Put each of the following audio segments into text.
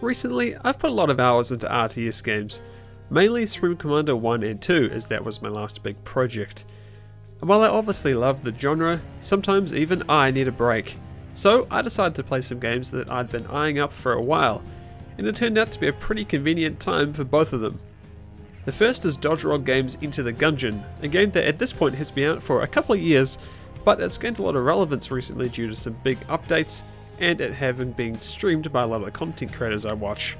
Recently, I've put a lot of hours into RTS games, mainly Supreme Commander 1 and 2 as that was my last big project. And while I obviously love the genre, sometimes even I need a break. So I decided to play some games that I'd been eyeing up for a while, and it turned out to be a pretty convenient time for both of them. The first is Dodge Roll Games' Into the Gungeon, a game that at this point has been out for a couple of years, but it's gained a lot of relevance recently due to some big updates, and it having been streamed by a lot of the content creators I watch.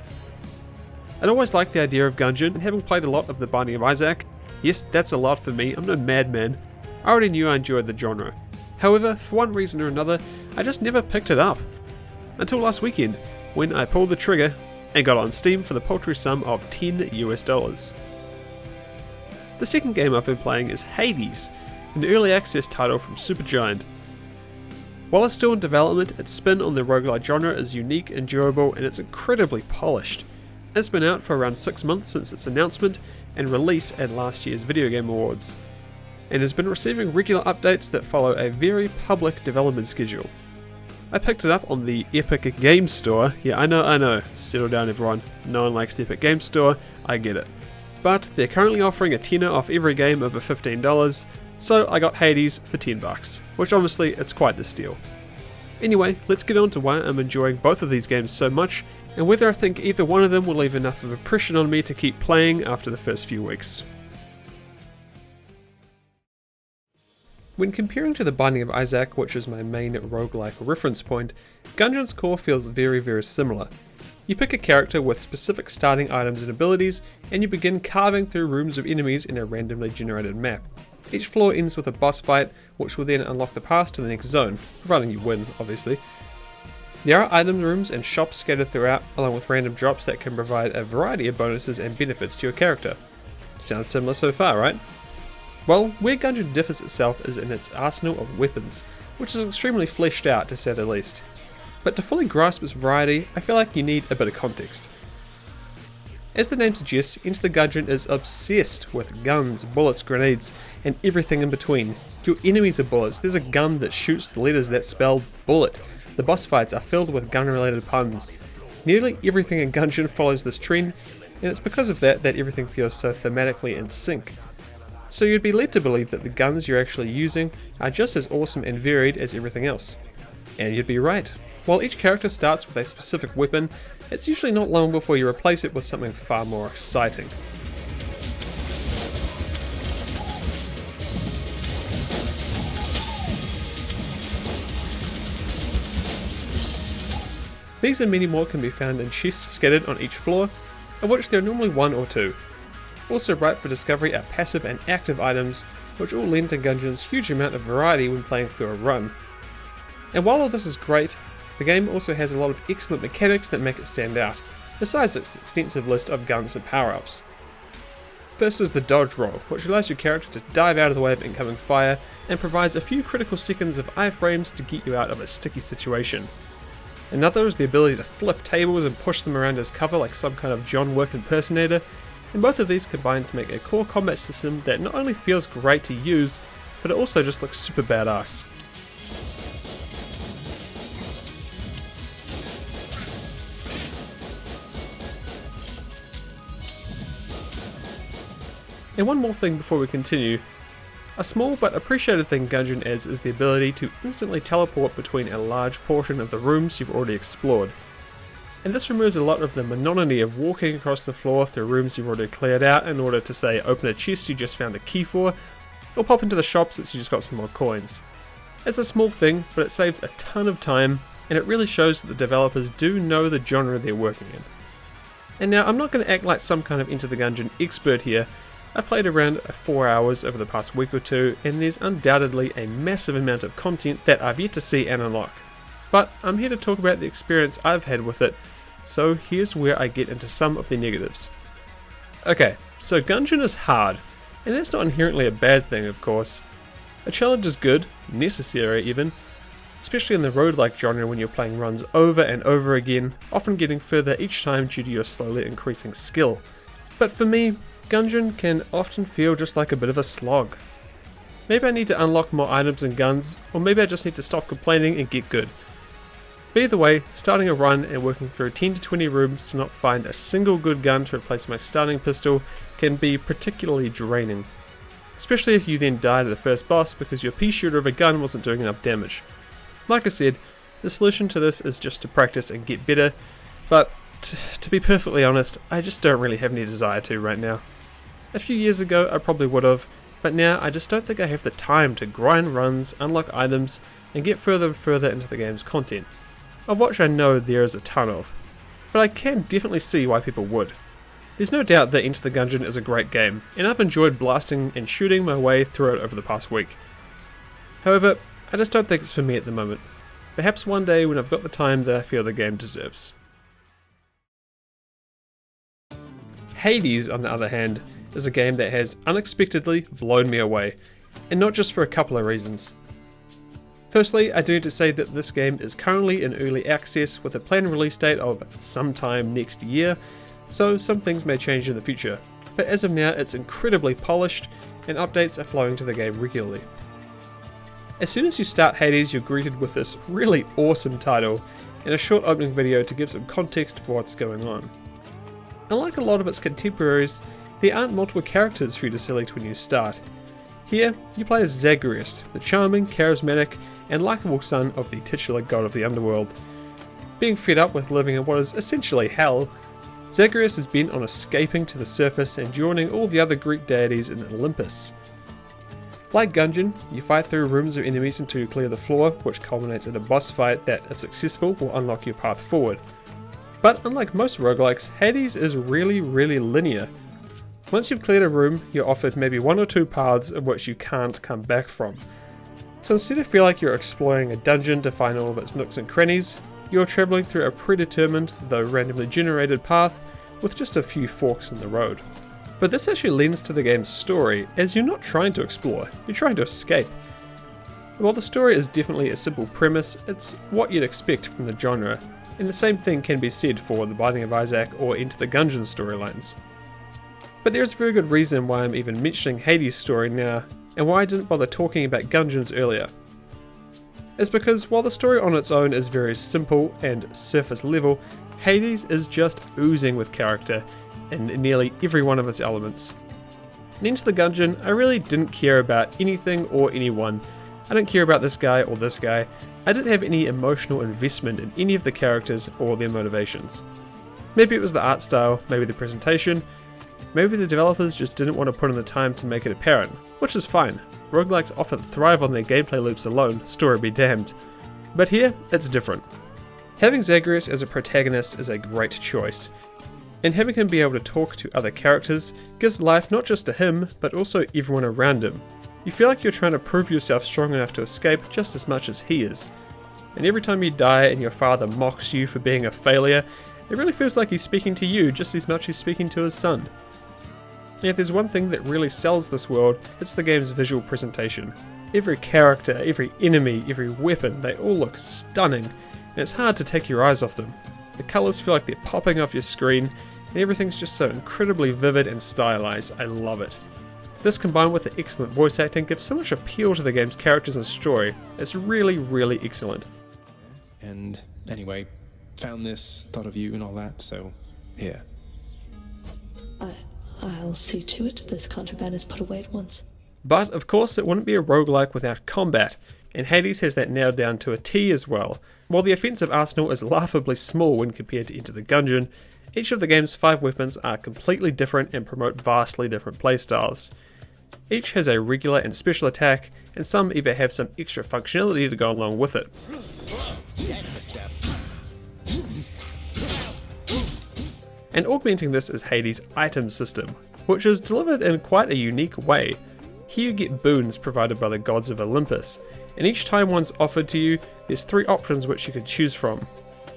I'd always liked the idea of Gungeon, and having played a lot of The Binding of Isaac, yes, that's a lot for me, I'm no madman, I already knew I enjoyed the genre. However, for one reason or another, I just never picked it up. Until last weekend, when I pulled the trigger and got on Steam for the paltry sum of $10 US. The second game I've been playing is Hades, an early access title from Supergiant. While it's still in development, its spin on the roguelike genre is unique and durable, and it's incredibly polished. It's been out for around 6 months since its announcement and release at last year's Video Game Awards, and has been receiving regular updates that follow a very public development schedule. I picked it up on the Epic Games Store. Yeah, I know, settle down everyone, no one likes the Epic Games Store, I get it. But they're currently offering a tenner off every game over $15, so I got Hades for $10, which honestly, it's quite the steal. Anyway, let's get on to why I'm enjoying both of these games so much, and whether I think either one of them will leave enough of an impression on me to keep playing after the first few weeks. When comparing to The Binding of Isaac, which is my main roguelike reference point, Gungeon's core feels very similar. You pick a character with specific starting items and abilities, and you begin carving through rooms of enemies in a randomly generated map. Each floor ends with a boss fight, which will then unlock the path to the next zone, providing you win, obviously. There are item rooms and shops scattered throughout, along with random drops that can provide a variety of bonuses and benefits to your character. Sounds similar so far, right? Well, where Gungeon differs itself is in its arsenal of weapons, which is extremely fleshed out to say the least. But to fully grasp its variety, I feel like you need a bit of context. As the name suggests, Into the Gungeon is obsessed with guns, bullets, grenades, and everything in between. Your enemies are bullets, there's a gun that shoots the letters that spell bullet. The boss fights are filled with gun-related puns. Nearly everything in Gungeon follows this trend, and it's because of that everything feels so thematically in sync. So you'd be led to believe that the guns you're actually using are just as awesome and varied as everything else. And you'd be right. While each character starts with a specific weapon, it's usually not long before you replace it with something far more exciting. These and many more can be found in chests scattered on each floor, of which there are normally 1 or 2. Also ripe for discovery are passive and active items, which all lend to Gungeon's huge amount of variety when playing through a run. And while all this is great, the game also has a lot of excellent mechanics that make it stand out, besides its extensive list of guns and power-ups. First is the dodge roll, which allows your character to dive out of the way of incoming fire and provides a few critical seconds of iframes to get you out of a sticky situation. Another is the ability to flip tables and push them around as cover like some kind of John Wick impersonator, and both of these combine to make a core combat system that not only feels great to use, but it also just looks super badass. And one more thing before we continue. A small but appreciated thing Gungeon is the ability to instantly teleport between a large portion of the rooms you've already explored. And this removes a lot of the monotony of walking across the floor through rooms you've already cleared out in order to, say, open a chest you just found a key for, or pop into the shop since you just got some more coins. It's a small thing, but it saves a ton of time, and it really shows that the developers do know the genre they're working in. And now, I'm not going to act like some kind of Into the Gungeon expert here. I've played around 4 hours over the past week or two, and there's undoubtedly a massive amount of content that I've yet to see and unlock. But I'm here to talk about the experience I've had with it, so here's where I get into some of the negatives. Okay, so Gungeon is hard, and that's not inherently a bad thing, of course. A challenge is good, necessary even, especially in the roguelike genre when you're playing runs over and over again, often getting further each time due to your slowly increasing skill. But for me, Gungeon can often feel just like a bit of a slog. Maybe I need to unlock more items and guns, or maybe I just need to stop complaining and get good. But either way, starting a run and working through 10 to 20 rooms to not find a single good gun to replace my starting pistol can be particularly draining. Especially if you then die to the first boss because your pea shooter of a gun wasn't doing enough damage. Like I said, the solution to this is just to practice and get better, but to be perfectly honest, I just don't really have any desire to right now. A few years ago I probably would have, but now I just don't think I have the time to grind runs, unlock items, and get further and further into the game's content, of which I know there is a ton of, but I can definitely see why people would. There's no doubt that Enter the Gungeon is a great game, and I've enjoyed blasting and shooting my way through it over the past week. However, I just don't think it's for me at the moment. Perhaps one day when I've got the time that I feel the game deserves. Hades, on the other hand, is a game that has unexpectedly blown me away, and not just for a couple of reasons. Firstly, I do need to say that this game is currently in early access with a planned release date of sometime next year, so some things may change in the future, but as of now it's incredibly polished and updates are flowing to the game regularly. As soon as you start Hades, you're greeted with this really awesome title and a short opening video to give some context for what's going on. Unlike a lot of its contemporaries, there aren't multiple characters for you to select when you start. Here, you play as Zagreus, the charming, charismatic, and likeable son of the titular god of the underworld. Being fed up with living in what is essentially hell, Zagreus is bent on escaping to the surface and joining all the other Greek deities in Olympus. Like Gungeon, you fight through rooms of enemies until you clear the floor, which culminates in a boss fight that, if successful, will unlock your path forward. But unlike most roguelikes, Hades is really linear. Once you've cleared a room, you're offered maybe one or two paths of which you can't come back from. So instead of feel like you're exploring a dungeon to find all of its nooks and crannies, you're travelling through a predetermined, though randomly generated path with just a few forks in the road. But this actually lends to the game's story, as you're not trying to explore, you're trying to escape. While the story is definitely a simple premise, it's what you'd expect from the genre, and the same thing can be said for The Binding of Isaac or Enter the Gungeon storylines. But there's a very good reason why I'm even mentioning Hades' story now, and why I didn't bother talking about Gungeon's earlier. It's because while the story on its own is very simple and surface level, Hades is just oozing with character in nearly every one of its elements. In Enter the Gungeon, I really didn't care about anything or anyone. I didn't care about this guy or this guy. I didn't have any emotional investment in any of the characters or their motivations. Maybe it was the art style, maybe the presentation, maybe the developers just didn't want to put in the time to make it apparent, which is fine. Roguelikes often thrive on their gameplay loops alone, story be damned. But here, it's different. Having Zagreus as a protagonist is a great choice, and having him be able to talk to other characters gives life not just to him, but also everyone around him. You feel like you're trying to prove yourself strong enough to escape just as much as he is. And every time you die and your father mocks you for being a failure, it really feels like he's speaking to you just as much as he's speaking to his son. And if there's one thing that really sells this world, it's the game's visual presentation. Every character, every enemy, every weapon, they all look stunning, and it's hard to take your eyes off them. The colours feel like they're popping off your screen, and everything's just so incredibly vivid and stylized. I love it. This combined with the excellent voice acting gives so much appeal to the game's characters and story. It's really excellent. And anyway, found this, thought of you and all that, so here. I'll see to it this contraband is put away at once. But of course it wouldn't be a roguelike without combat, and Hades has that nailed down to a T as well. While the offensive arsenal is laughably small when compared to Enter the Gungeon, each of the game's 5 weapons are completely different and promote vastly different playstyles. Each has a regular and special attack, and some even have some extra functionality to go along with it. And augmenting this is Hades' item system, which is delivered in quite a unique way. Here you get boons provided by the gods of Olympus, and each time one's offered to you, there's 3 options which you could choose from.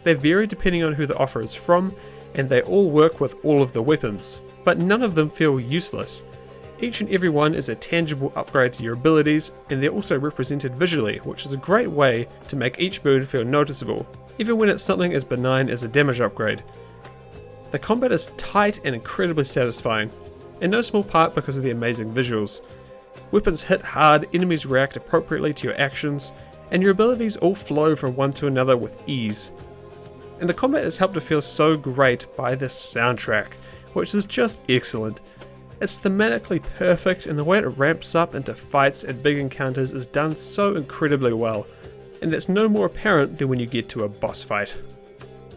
They vary depending on who the offer is from, and they all work with all of the weapons, but none of them feel useless. Each and every one is a tangible upgrade to your abilities, and they're also represented visually, which is a great way to make each boon feel noticeable, even when it's something as benign as a damage upgrade. The combat is tight and incredibly satisfying, in no small part because of the amazing visuals. Weapons hit hard, enemies react appropriately to your actions, and your abilities all flow from one to another with ease. And the combat is helped to feel so great by this soundtrack, which is just excellent. It's thematically perfect, and the way it ramps up into fights and big encounters is done so incredibly well, and that's no more apparent than when you get to a boss fight.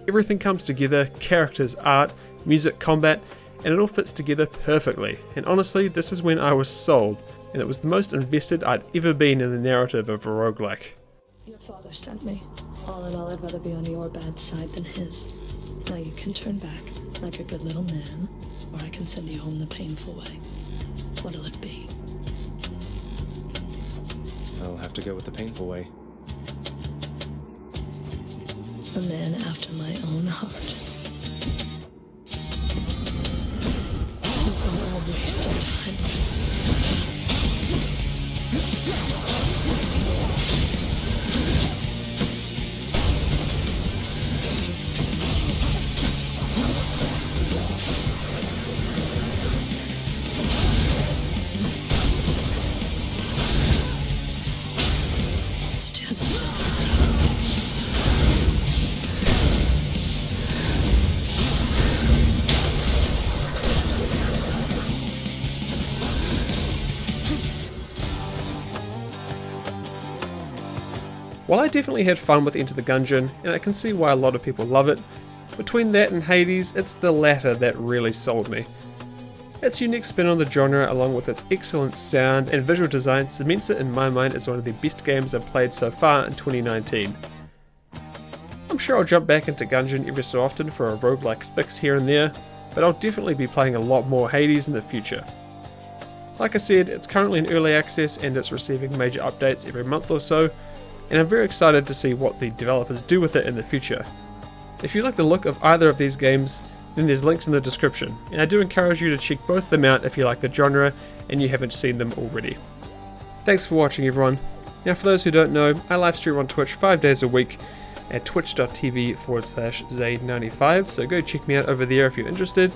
Everything comes together: characters, art, music, combat, and it all fits together perfectly, and honestly this is when I was sold, and it was the most invested I'd ever been in the narrative of a roguelike. Your father sent me. All in all, I'd rather be on your bad side than his. Now you can turn back, like a good little man, or I can send you home the painful way. What'll it be? I'll have to go with the painful way. A man after my own heart. We're all wasting time. While I definitely had fun with Enter the Gungeon, and I can see why a lot of people love it, between that and Hades, it's the latter that really sold me. Its unique spin on the genre, along with its excellent sound and visual design, cements it in my mind as one of the best games I've played so far in 2019. I'm sure I'll jump back into Gungeon every so often for a roguelike fix here and there, but I'll definitely be playing a lot more Hades in the future. Like I said, it's currently in early access and it's receiving major updates every month or so, and I'm very excited to see what the developers do with it in the future. If you like the look of either of these games, then there's links in the description, and I do encourage you to check both of them out if you like the genre and you haven't seen them already. Thanks for watching, everyone. Now for those who don't know, I live stream on Twitch 5 days a week at twitch.tv/Zaid95, so go check me out over there if you're interested,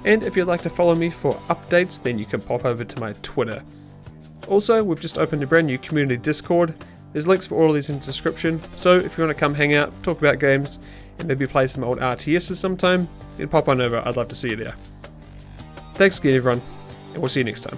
and if you'd like to follow me for updates, then you can pop over to my Twitter. Also, we've just opened a brand new community Discord. There's links for all of these in the description, so if you want to come hang out, talk about games, and maybe play some old RTSs sometime, then pop on over. I'd love to see you there. Thanks again, everyone, and we'll see you next time.